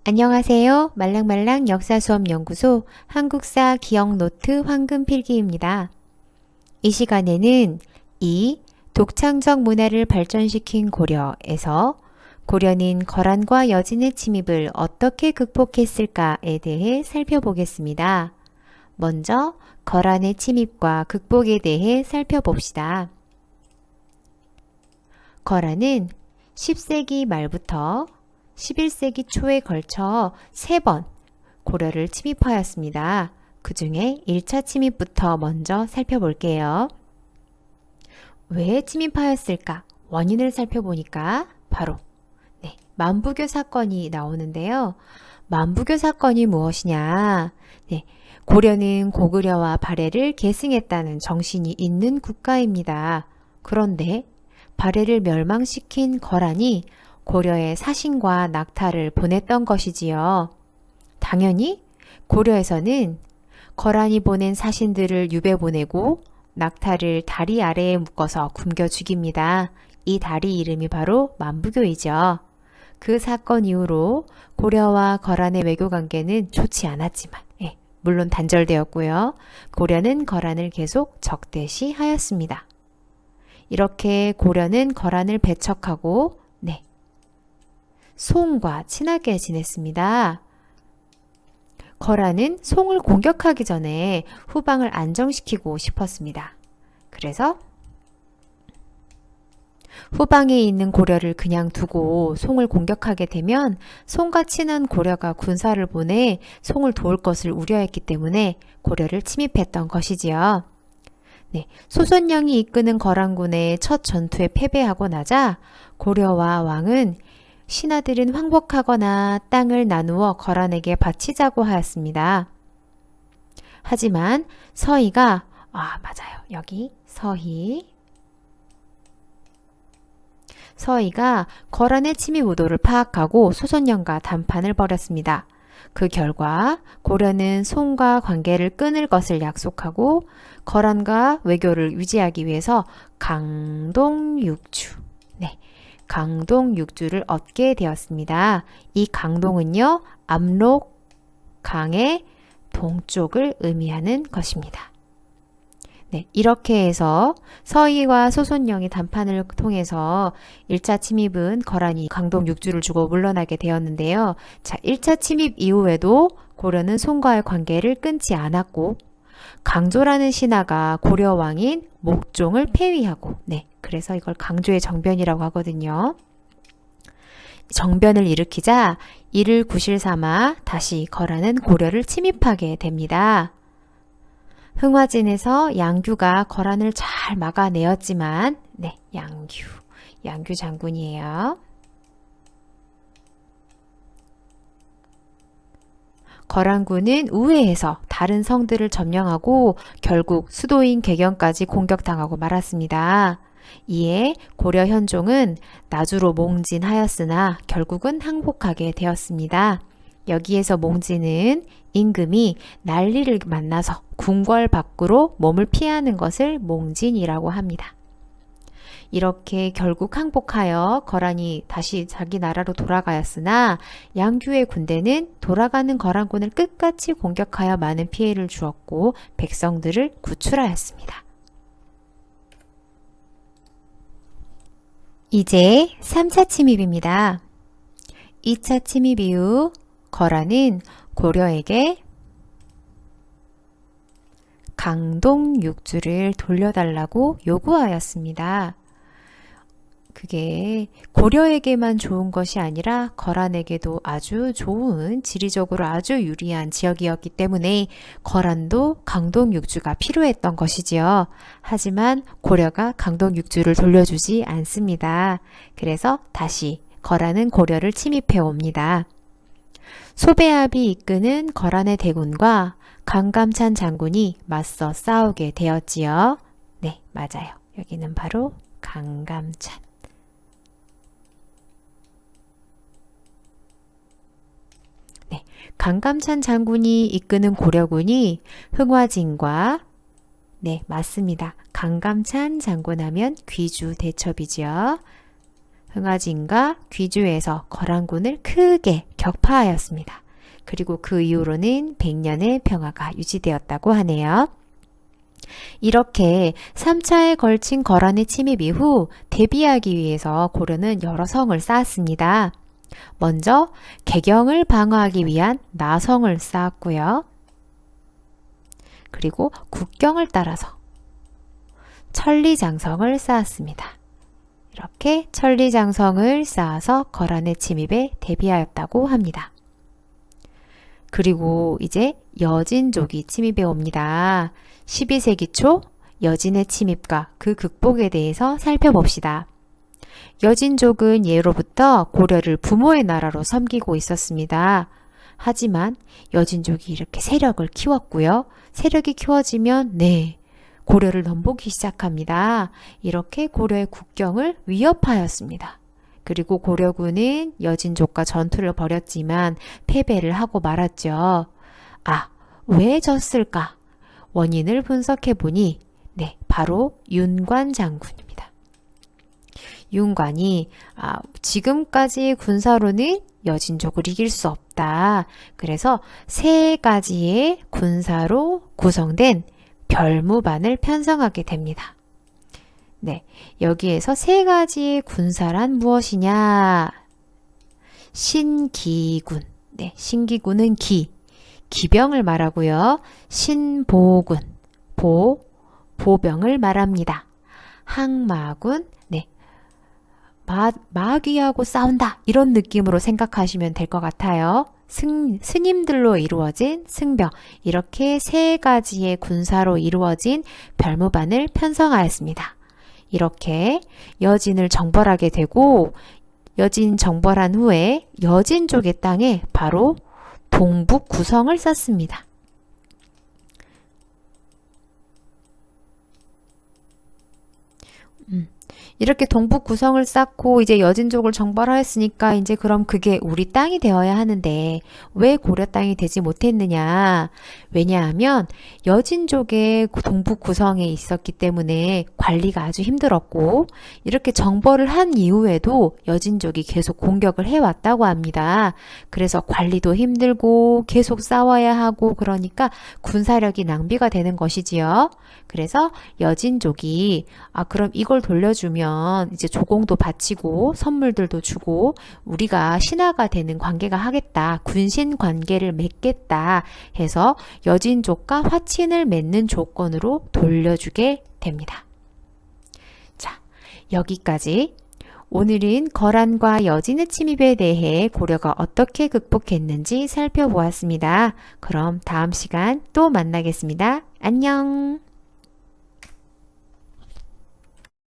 안녕하세요. 말랑말랑 역사수업연구소 한국사 기억노트 황금필기입니다. 이 시간에는 이 독창적 문화를 발전시킨 고려에서 고려는 거란과 여진의 침입을 어떻게 극복했을까에 대해 살펴보겠습니다. 먼저 거란의 침입과 극복에 대해 살펴봅시다. 거란은 10세기 말부터 11세기 초에 걸쳐 3번 고려를 침입하였습니다. 그 중에 1차 침입부터 먼저 살펴볼게요. 왜 침입하였을까? 원인을 살펴보니까 바로 만부교 사건이 나오는데요. 만부교 사건이 무엇이냐? 고려는 고구려와 발해를 계승했다는 정신이 있는 국가입니다. 그런데 발해를 멸망시킨 거란이 고려에 사신과 낙타를 보냈던 것이지요. 당연히 고려에서는 거란이 보낸 사신들을 유배 보내고 낙타를 다리 아래에 묶어서 굶겨 죽입니다. 이 다리 이름이 바로 만부교이죠. 그 사건 이후로 고려와 거란의 외교 관계는 좋지 않았지만 물론 단절되었고요. 고려는 거란을 계속 적대시하였습니다. 이렇게 고려는 거란을 배척하고 송과 친하게 지냈습니다. 거란은 송을 공격하기 전에 후방을 안정시키고 싶었습니다. 그래서 후방에 있는 고려를 그냥 두고 송을 공격하게 되면 송과 친한 고려가 군사를 보내 송을 도울 것을 우려했기 때문에 고려를 침입했던 것이지요. 소손영이 이끄는 거란군의 첫 전투에 패배하고 나자 고려와 왕은 신하들은 황복하거나 땅을 나누어 거란에게 바치자고 하였습니다. 하지만 서희가 맞아요. 여기 서희가 거란의 침입 의도를 파악하고 소손영과 담판을 벌였습니다. 그 결과 고려는 송과 관계를 끊을 것을 약속하고 거란과 외교를 유지하기 위해서 강동육주를 얻게 되었습니다. 이 강동은요, 압록강의 동쪽을 의미하는 것입니다. 이렇게 해서 서희와 소손영이 담판을 통해서 1차 침입은 거란이 강동육주를 주고 물러나게 되었는데요. 1차 침입 이후에도 고려는 송과의 관계를 끊지 않았고 강조라는 신하가 고려 왕인 목종을 폐위하고 그래서 이걸 강조의 정변이라고 하거든요. 정변을 일으키자 이를 구실 삼아 다시 거란은 고려를 침입하게 됩니다. 흥화진에서 양규가 거란을 잘 막아내었지만 양규 장군이에요. 거란군은 우회해서 다른 성들을 점령하고 결국 수도인 개경까지 공격당하고 말았습니다. 이에 고려 현종은 나주로 몽진하였으나 결국은 항복하게 되었습니다. 여기에서 몽진은 임금이 난리를 만나서 궁궐 밖으로 몸을 피하는 것을 몽진이라고 합니다. 이렇게 결국 항복하여 거란이 다시 자기 나라로 돌아가였으나 양규의 군대는 돌아가는 거란군을 끝까지 공격하여 많은 피해를 주었고 백성들을 구출하였습니다. 이제 3차 침입입니다. 2차 침입 이후 거란은 고려에게 강동육주를 돌려달라고 요구하였습니다. 그게 고려에게만 좋은 것이 아니라 거란에게도 아주 좋은, 지리적으로 아주 유리한 지역이었기 때문에 거란도 강동육주가 필요했던 것이지요. 하지만 고려가 강동육주를 돌려주지 않습니다. 그래서 다시 거란은 고려를 침입해 옵니다. 소배합이 이끄는 거란의 대군과 강감찬 장군이 맞서 싸우게 되었지요. 맞아요. 여기는 바로 강감찬. 강감찬 장군이 이끄는 고려군이 흥화진과 맞습니다. 강감찬 장군 하면 귀주 대첩이지요. 흥화진과 귀주에서 거란군을 크게 격파하였습니다. 그리고 그 이후로는 100년의 평화가 유지되었다고 하네요. 이렇게 3차에 걸친 거란의 침입 이후 대비하기 위해서 고려는 여러 성을 쌓았습니다. 먼저 개경을 방어하기 위한 나성을 쌓았고요. 그리고 국경을 따라서 천리장성을 쌓았습니다. 이렇게 천리장성을 쌓아서 거란의 침입에 대비하였다고 합니다. 그리고 이제 여진족이 침입해 옵니다. 12세기 초 여진의 침입과 그 극복에 대해서 살펴봅시다. 여진족은 예로부터 고려를 부모의 나라로 섬기고 있었습니다. 하지만 여진족이 이렇게 세력을 키웠고요. 세력이 키워지면 고려를 넘보기 시작합니다. 이렇게 고려의 국경을 위협하였습니다. 그리고 고려군은 여진족과 전투를 벌였지만 패배를 하고 말았죠. 왜 졌을까? 원인을 분석해 보니 바로 윤관 장군입니다. 윤관이 지금까지 군사로는 여진족을 이길 수 없다. 그래서 3가지의 군사로 구성된 별무반을 편성하게 됩니다. 여기에서 3가지의 군사란 무엇이냐? 신기군. 신기군은 기병을 말하고요. 신보군, 보병을 말합니다. 항마군, 마귀하고 싸운다. 이런 느낌으로 생각하시면 될 것 같아요. 스님들로 이루어진 승병, 이렇게 3가지의 군사로 이루어진 별무반을 편성하였습니다. 이렇게 여진을 정벌하게 되고 여진 정벌한 후에 여진족의 땅에 바로 동북 구성을 쌓습니다. 이렇게 동북 구성을 쌓고 이제 여진족을 정벌하였으니까 이제 그럼 그게 우리 땅이 되어야 하는데 왜 고려 땅이 되지 못했느냐? 왜냐하면 여진족의 동북 구성에 있었기 때문에 관리가 아주 힘들었고 이렇게 정벌을 한 이후에도 여진족이 계속 공격을 해왔다고 합니다. 그래서 관리도 힘들고 계속 싸워야 하고 그러니까 군사력이 낭비가 되는 것이지요. 그래서 여진족이 그럼 이걸 돌려주면 이제 조공도 바치고 선물들도 주고 우리가 신하가 되는 관계가 하겠다. 군신 관계를 맺겠다 해서 여진족과 화친을 맺는 조건으로 돌려주게 됩니다. 자, 여기까지 오늘은 거란과 여진의 침입에 대해 고려가 어떻게 극복했는지 살펴보았습니다. 그럼 다음 시간 또 만나겠습니다. 안녕!